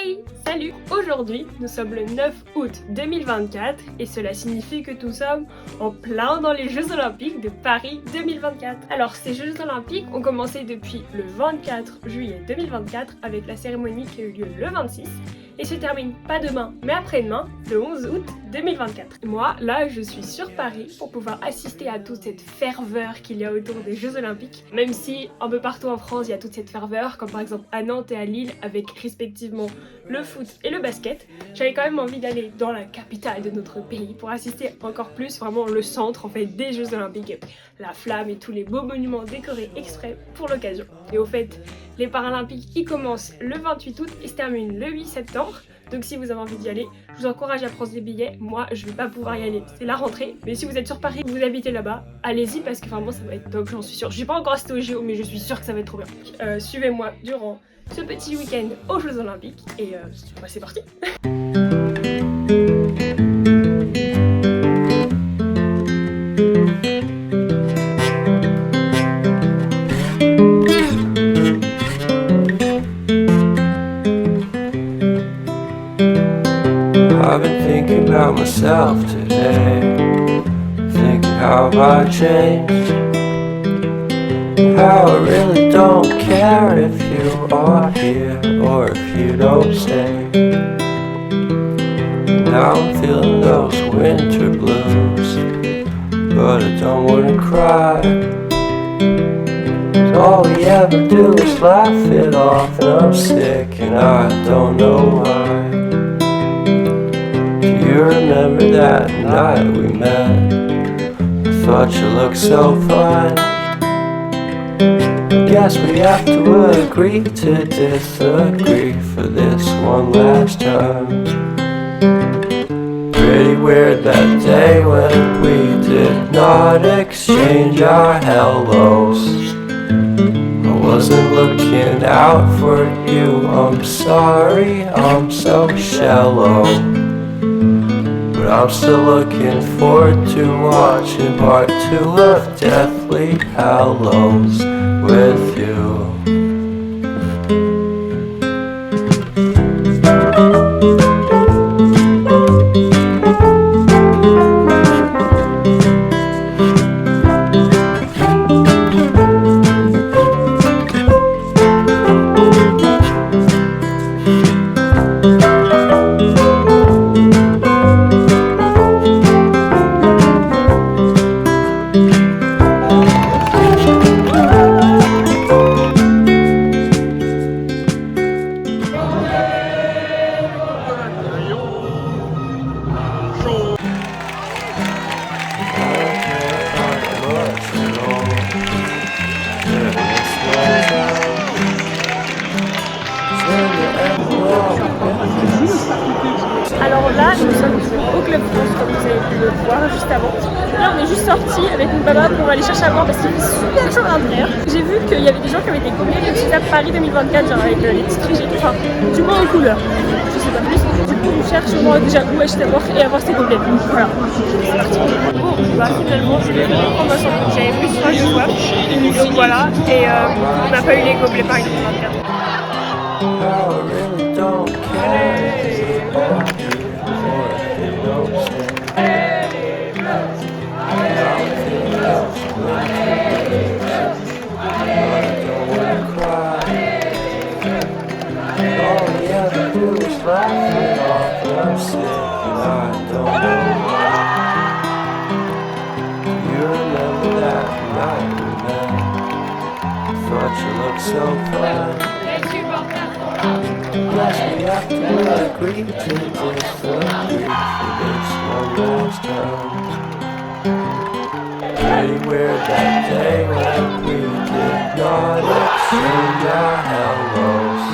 Hey, salut! Aujourd'hui, nous sommes le 9 août 2024 et cela signifie que nous sommes en plein dans les Jeux Olympiques de Paris 2024. Alors, ces Jeux Olympiques ont commencé depuis le 24 juillet 2024 avec la cérémonie qui a eu lieu le 26 et se termine pas demain mais après-demain, le 11 août 2024. Moi, là, je suis sur Paris pour pouvoir assister à toute cette ferveur qu'il y a autour des Jeux Olympiques, même si un peu partout en France, il y a toute cette ferveur, comme par exemple à Nantes et à Lille, avec respectivement le foot et le basket. J'avais quand même envie d'aller dans la capitale de notre pays pour assister encore plus, vraiment le centre en fait des Jeux Olympiques, la flamme et tous les beaux monuments décorés exprès pour l'occasion. Et au fait, les Paralympiques y commencent le 28 août et se terminent le 8 septembre. Donc si vous avez envie d'y aller, je vous encourage à prendre des billets. Moi, je vais pas pouvoir y aller, c'est la rentrée. Mais si vous êtes sur Paris, vous habitez là-bas, allez-y parce que vraiment ça va être top, j'en suis sûre. Je suis pas encore assistée au JO, mais je suis sûre que ça va être trop bien. Suivez-moi durant ce petit week-end aux Jeux Olympiques et c'est parti. I've been thinking about myself today, thinking how I changed, how I really don't care if you are here or if you don't stay. Now I'm feeling those winter blues, but I don't wanna cry, 'cause all we ever do is laugh it off, and I'm sick and I don't know why. You remember that night we met? I thought you looked so fine. Guess we have to agree to disagree for this one last time. Pretty weird that day when we did not exchange our hellos. I wasn't looking out for you, I'm sorry, I'm so shallow. But I'm still looking forward to watching part 2 of Deathly Hallows with you. Alors là, nous sommes au Club France, comme vous avez pu le voir juste avant. Là, on est juste sortis avec mon papa pour aller chercher à boire parce qu'il fait super chaud à l'intérieur. J'ai vu qu'il y avait des gens qui avaient des gobelets comme ça Paris 2024, genre avec les petites frigides, enfin, du moins en couleur. Je sais pas plus. Du coup, on cherche au moins déjà où acheter à boire et avoir ces gobelets. Voilà, c'est parti. Bon, bah finalement, je vais prendre un sandwich. J'avais plus faim que soif. Donc voilà, et on n'a pas eu les gobelets Paris 2024. So fine. Yes, we have to agree to disagree for this one last time. Pretty weird that day when we did not exchange our hellos.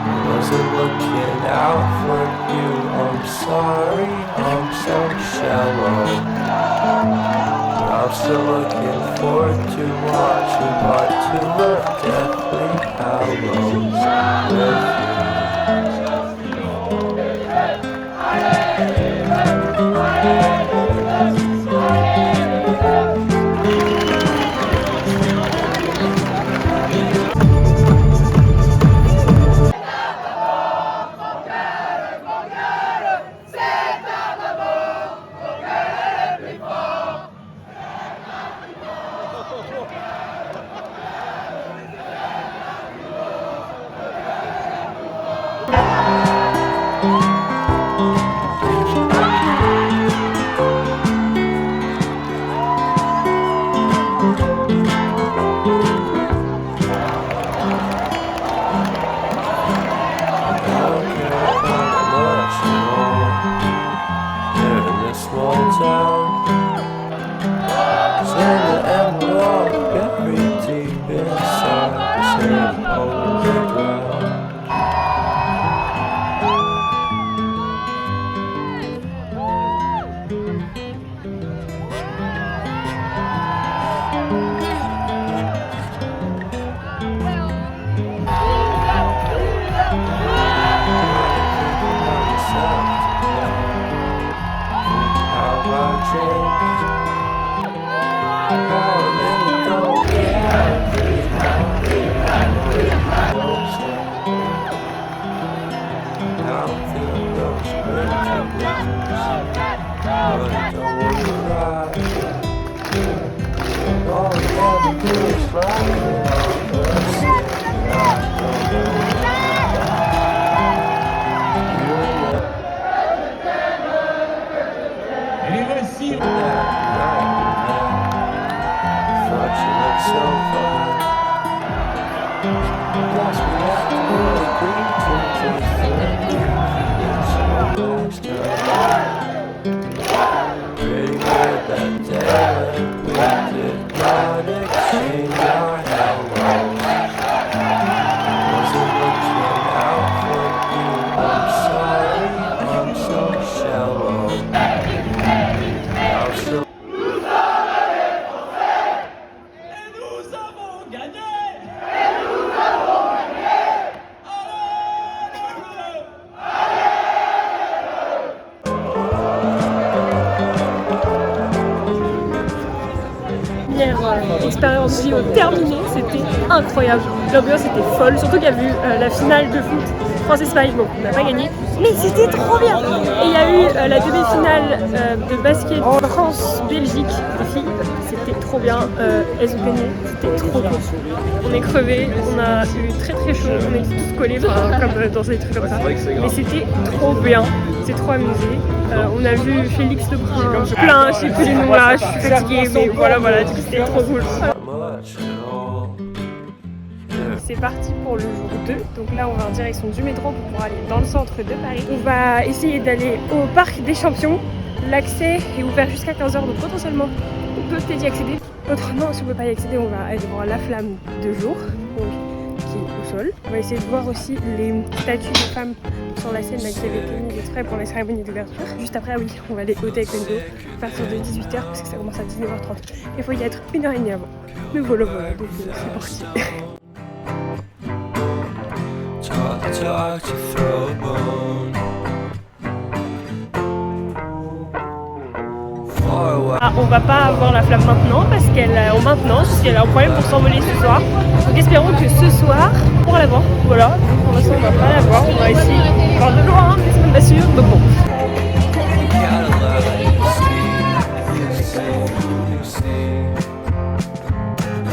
I wasn't looking out for you, I'm sorry, I'm so shallow. I'm still looking forward to watching part 2 of Deathly Hallows with you. Expérience JO terminée, c'était incroyable. L'ambiance était folle, surtout qu'il y a eu la finale de foot France-Espagne. Bon, on n'a pas gagné, mais c'était trop bien. Et il y a eu la demi-finale de basket France-Belgique des filles. C'était trop bien. Elles ont gagné, c'était trop bien. On est crevés, on a eu très très chaud, on est tous collés, comme dans des trucs comme ça. Mais c'était trop bien, c'est trop amusé. On a vu Félix Lebrun plein, je sais plus les noms là, je suis fatiguée, mais voilà, du coup c'était trop cool. C'est parti pour le jour 2, donc là on va en direction du métro pour pouvoir aller dans le centre de Paris. On va essayer d'aller au Parc des Champions, l'accès est ouvert jusqu'à 15h, donc potentiellement on peut peut-être y accéder. Autrement, si on ne peut pas y accéder, on va aller voir la flamme de jour, donc, qui est au sol. On va essayer de voir aussi les statues de femmes sur la scène là, qui avaient été mises exprès pour la cérémonie d'ouverture. Juste après, oui, on va aller au Taekwondo à partir de 18h parce que ça commence à 19h30. Il faut y être 1h30 avant. Mais voilà, donc c'est parti. Ah, on va pas avoir la flamme maintenant parce qu'elle est en maintenance, parce qu'elle a un problème pour s'envoler ce soir. Donc espérons que ce soir, on pourra la voir. Voilà, pour l'instant on va pas la voir, on va essayer de voir de loin, mais c'est même pas sûr. Donc bon.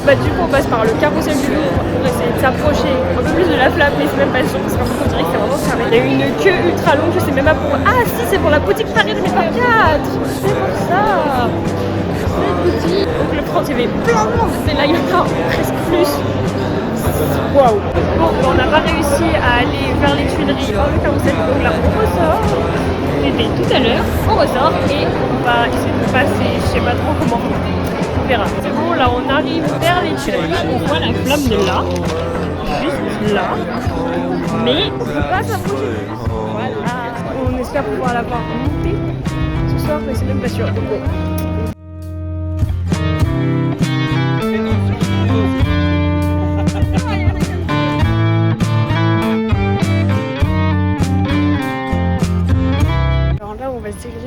Bah du coup on passe par le carrousel du Louvre pour essayer de s'approcher un peu plus de la flamme, mais c'est même pas sûr parce qu'en fait on dirait que c'est vraiment fermé. Il y a une queue ultra longue, je sais même pas pour... Ah si, c'est pour la boutique Paris 2024. C'est pour ça. Cette boutique. Donc le 30 il y avait plein de monde, c'est là il y en a presque plus. Waouh. Bon, on n'a pas réussi à aller vers les Tuileries par le carrousel, donc là on ressort. C'était tout à l'heure, on ressort et on va essayer de passer, je sais pas trop comment. On verra. C'est bon, là on arrive vers les Tuileries, on voit la flamme de là, juste là, mais on peut pas s'approcher. Voilà. On espère pouvoir la voir monter ce soir, mais c'est même pas sûr. Donc bon.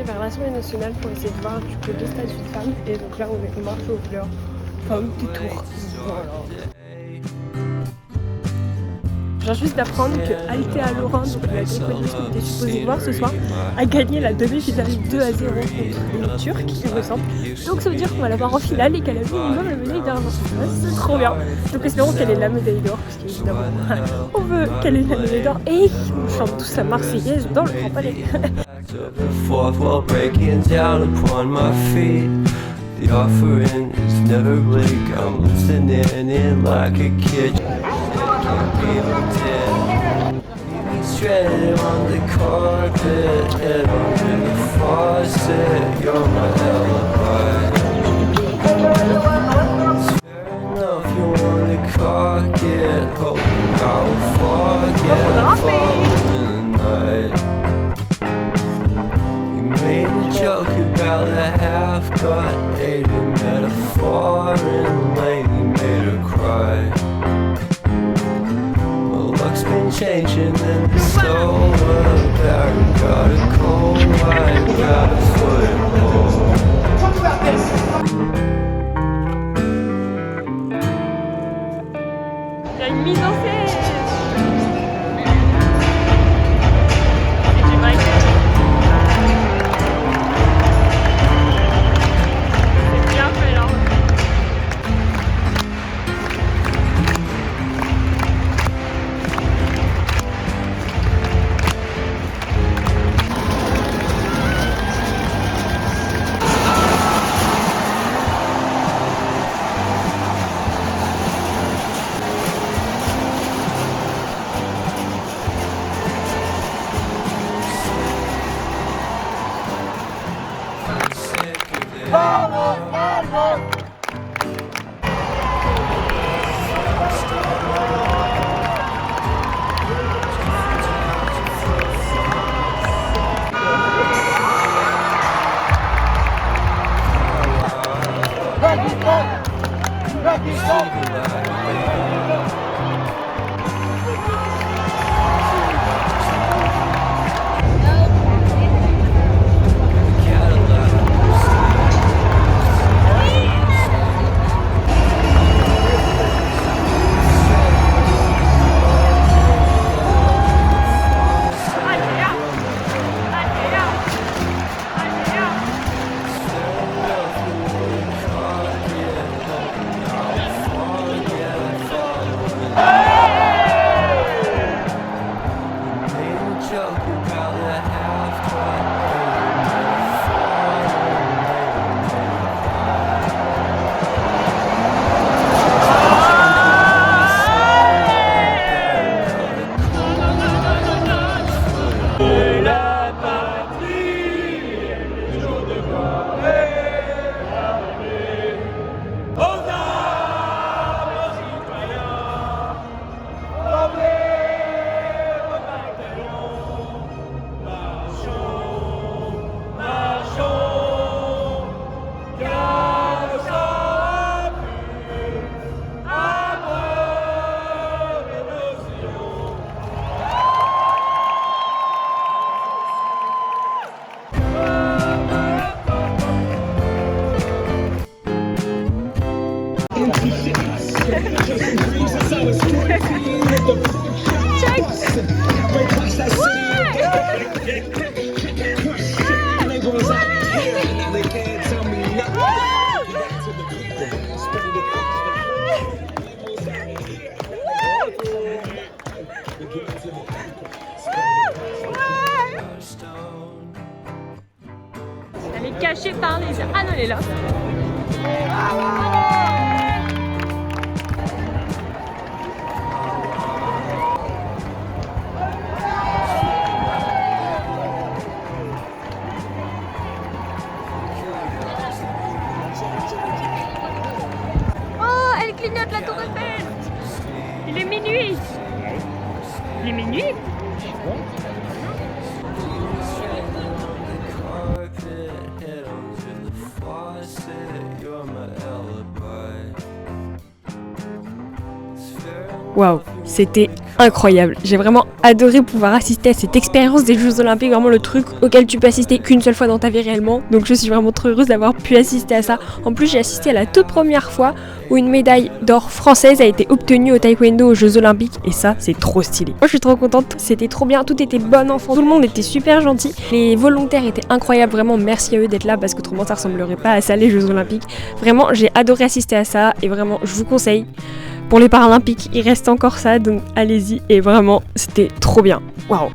Vers l'Assemblée nationale pour essayer de voir du coup deux statues de femmes et donc là on marche aux fleurs, enfin des tours. Voilà. Je viens juste d'apprendre que Althea Laurent, donc la taekwondoïste qu'on était supposé voir ce soir, a gagné la demi-finale 2-0 contre les Turcs, il me semble. Donc ça veut dire qu'on va la voir en finale et qu'elle a vu minimum la médaille d'argent. C'est trop bien. Donc espérons qu'elle ait la médaille d'or, parce qu'évidemment on veut qu'elle ait la médaille d'or et on chante tous sa Marseillaise dans le Grand Palais. The fourth wall breaking down upon my feet. The offering is never bleak. I'm listening in like a kid. Can't be looked in. Stranded on the carpet, head under the faucet. You're my alibi. It's fair enough you wanna cock it. Hoping I'll forget. Falling in the night. Made a joke about a half-cut hated metaphor and lately made her cry. My luck's been changing and it's over. Barry got a cold, I got a foothold. Talk about this. Il y a une mise en scène. Elle est cachée par les... Ah non, elle est là. Oh, elle clignote la tour Eiffel. Il est minuit. Il est minuit. Waouh, c'était incroyable. J'ai vraiment adoré pouvoir assister à cette expérience des Jeux Olympiques, vraiment le truc auquel tu peux assister qu'une seule fois dans ta vie réellement. Donc je suis vraiment trop heureuse d'avoir pu assister à ça. En plus, j'ai assisté à la toute première fois où une médaille d'or française a été obtenue au taekwondo aux Jeux Olympiques et ça, c'est trop stylé. Moi, je suis trop contente, c'était trop bien, tout était bon enfant, tout le monde était super gentil. Les volontaires étaient incroyables, vraiment merci à eux d'être là parce qu'autrement ça ressemblerait pas à ça les Jeux Olympiques. Vraiment, j'ai adoré assister à ça et vraiment, je vous conseille. Pour les Paralympiques, il reste encore ça, donc allez-y et vraiment, c'était trop bien. Waouh!